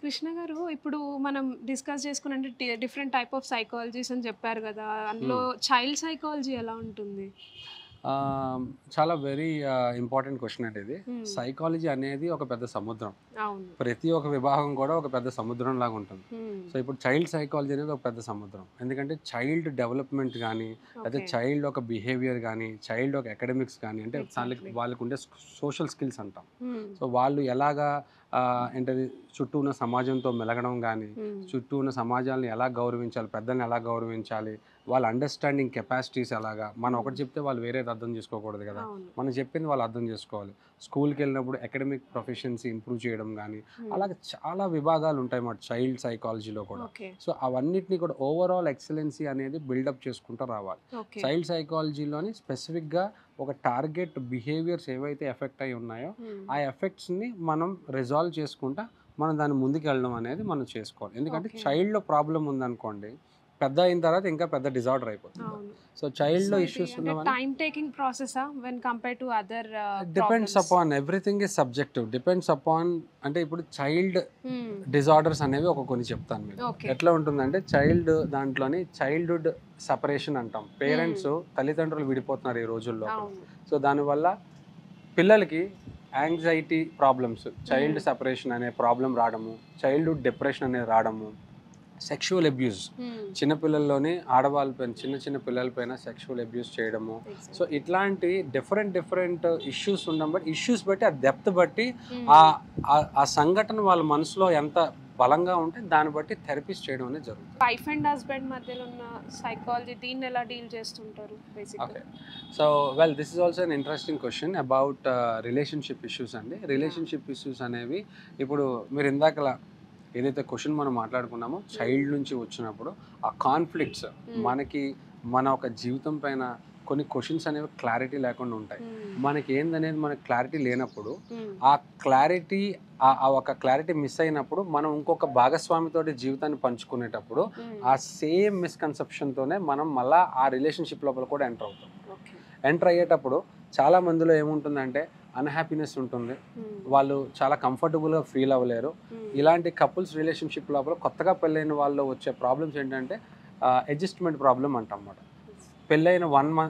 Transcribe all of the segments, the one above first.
కృష్ణ గారు ఇప్పుడు మనం డిస్కస్ చేసుకున్నట్టు డిఫరెంట్ టైప్ ఆఫ్ సైకాలజీస్ అని చెప్పారు కదా, అందులో హ్మ్. చైల్డ్ సైకాలజీ ఎలా ఉంటుంది? చాలా వెరీ ఇంపార్టెంట్ క్వెషన్ అండి ఇది. హ్మ్. సైకాలజీ అనేది ఒక పెద్ద సముద్రం. అవును. ప్రతి ఒక్క విభాగం కూడా ఒక పెద్ద సముద్రంలాగా ఉంటుంది. హ్మ్. సో, ఇప్పుడు చైల్డ్ సైకాలజీ అనేది ఒక పెద్ద సముద్రం. ఎందుకంటే చైల్డ్ డెవలప్‌మెంట్ గానీ, లేతే ఓకే. చైల్డ్ ఒక బిహేవియర్ గానీ, చైల్డ్ ఒక అకాడమిక్స్ గానీ, అంటే ఎగ్జాక్ట్‌లీ. వాళ్ళకుండే సోషల్ స్కిల్స్ అంటాం. హ్మ్. సో, వాళ్ళు ఎలాగా ఏంటది చుట్టూ ఉన్న సమాజంతో మెలగడం గానీ, హ్మ్. చుట్టూ ఉన్న సమాజాలను ఎలా గౌరవించాలి, పెద్దల్ని ఎలా గౌరవించాలి, వాళ్ళ అండర్‌స్టాండింగ్ కెపాసిటీస్ ఎలాగా, మనం హ్మ్. ఒకటి చెప్తే వాళ్ళు వేరేది అర్థం చేసుకోకూడదు గదా! అవును. మనం చెప్పింది వాళ్ళు అర్థం చేసుకోవాలి. స్కూల్‌కెళ్ళినప్పుడు అకాడమిక్ ప్రొఫిషియన్సీ ఇంప్రూవ్ చేయడం గానీ, హ్మ్. అలాగే చాలా విభాగాలుంటాయి మాట చైల్డ్ సైకాలజీలో కూడా. ఓకే. సో, అవన్నిటిని కూడా ఓవరాల్ ఎక్సలెన్సీ అనేది బిల్డప్ చేసుకుంటూ రావాలి. ఓకే. చైల్డ్ సైకాలజీలోని స్పెసిఫిక్‌గా ఒక టార్గెట్ బిహేవియర్స్ ఏవైతే ఎఫెక్ట్ అయ్యి ఉన్నాయో, హ్మ్. ఆ ఎఫెక్ట్స్‌ని మనం రిజాల్వ్ చేసుకుంటా, మనం దాన్ని ముందుకెళ్ళడం అనేది మనం చేసుకోవాలి. ఎందుకంటే ఓకే. చైల్డ్‌లో ప్రాబ్లమ్ ఉందనుకోండి, పెద్ద అయిన తర్వాత ఇంకా పెద్ద డిజార్డర్ అయిపోతుంది అది. అవును. సో, సో, చైల్డ్‌లో ఇది ఇష్యూస్ అంటే ఉన్నవని టైమ్ టేకింగ్ ప్రాసెసా when compare to other depends problems? Upon everything is subjective. Depends upon అంటే ఇప్పుడు చైల్డ్ హ్మ్. డిజార్డర్స్ అనేవి ఒక కొన్ని చెప్తాను మీకు. ఓకే. ఎట్లా ఉంటుందంటే చైల్డ్ దాంట్లోని చైల్డ్‌హుడ్ సెపరేషన్ అంటాం. హ్మ్. పేరెంట్స్ తల్లిదండ్రులు విడిపోతున్నారు ఈ రోజుల లోపల. అవును. సో, దానివల్ల పిల్లలకి యాంగ్జైటీ ప్రాబ్లమ్స్, హ్మ్. చైల్డ్ సెపరేషన్ అనే ప్రాబ్లమ్ రావడము, చైల్డ్‌హుడ్ డిప్రెషన్ అనేది రావడము, సెక్షువల్ అబ్యూస్ హ్మ్. చిన్న పిల్లల్లోని ఆడవాళ్ళ పైన చిన్న చిన్న పిల్లల పైన సెక్షువల్ అబ్యూస్ చేయడము. So, exactly. ఇట్లాంటి డిఫరెంట్ ఇష్యూస్ ఉండడం బట్టి ఇష్యూస్ బట్టి ఆ డెప్త్ బట్టి హ్మ్. ఆహ్, ఆ సంఘటన వాళ్ళ మనసులో ఎంత బలంగా ఉంటే దాన్ని బట్టి థెరపీస్ చేయడం అనేది జరుగుతుంది. వైఫ్ అండ్ హస్బెండ్ మధ్యలో ఉన్న సైకాలజీ దీన్నెలా డీల్ చేస్తుంటారు బేసిక్‌గా? Okay. So, this is also an interesting question about relationship issues అండి. యాహ్! రిలేషన్‌షిప్ ఇష్యూస్ అనేవి ఇప్పుడు మీరు ఇందాకలా ఏదైతే క్వెషన్ మనం మాట్లాడుకున్నామో హ్మ్. చైల్డ్ నుంచి వచ్చినప్పుడు ఆ కాన్‌ఫ్లిక్ట్స్ హ్మ్. మనకి మన ఒక జీవితం పైన కొన్ని క్వెషన్స్ అనేవి క్లారిటీ లేకుండా ఉంటాయి. హ్మ్. మనకేందనేది మనకు క్లారిటీ లేనప్పుడు హ్మ్. ఆ క్లారిటీ ఆ ఒక క్లారిటీ మిస్ అయినప్పుడు మనం ఇంకొక భాగస్వామితోటి జీవితాన్ని పంచుకునేటప్పుడు హ్మ్. ఆ సేమ్ మిస్‌కన్సెప్షన్‌తోనే మనం మళ్ళా ఆ రిలేషన్‌షిప్ లోపల కూడా ఎంటర్ అవుతాం. ఓకే. ఎంటర్ అయ్యేటప్పుడు చాలా మందిలో ఏముంటుందంటే అన్‌హ్యాపీనెస్ ఉంటుంది. హ్మ్. వాళ్ళు చాలా కంఫర్టబుల్‌గా ఫీల్ అవ్వలేరు. హ్మ్. ఇలాంటి కపుల్స్ రిలేషన్‌షిప్ లోపల కొత్తగా పెళ్ళైన వాళ్ళలో వచ్చే ప్రాబ్లమ్స్ ఏంటంటే అడ్జస్ట్‌మెంట్ ప్రాబ్లమ్ అంటాం మాట. పెళ్ళైన 1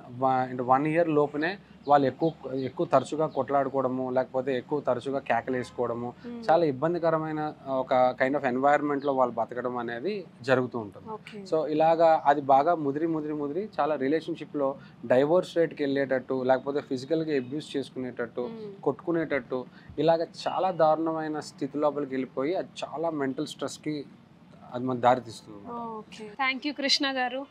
అంటే 1 ఇయర్ లోపునే వాళ్ళు ఎక్కువ ఎక్కువ తరచుగా కొట్లాడుకోవడము, లేకపోతే ఎక్కువ తరచుగా కేకలేసుకోవడము, హ్మ్. చాలా ఇబ్బందికరమైన ఒక కైండ్ ఆఫ్ ఎన్వైర్న్‌మెంట్‌లో వాళ్ళు బతకడం అనేది జరుగుతూ ఉంటుంది. ఓకే. సో, ఇలాగా అది బాగా ముదిరి చాలా రిలేషన్‌షిప్‌లో డైవోర్స్ రేట్‌కెళ్ళేటట్టు, లేకపోతే ఫిజికల్‌గా అబ్యూస్ చేసుకునేటట్టు, హ్మ్. కొట్టుకునేటట్టు, ఇలాగ చాలా దారుణమైన స్థితి లోపలికెళ్ళిపోయి అది చాలా మెంటల్ స్ట్రెస్‌కి అది మనకు దారి తీస్తుందన్నమాట. ఓకే. థాంక్ యూ కృష్ణ గారు.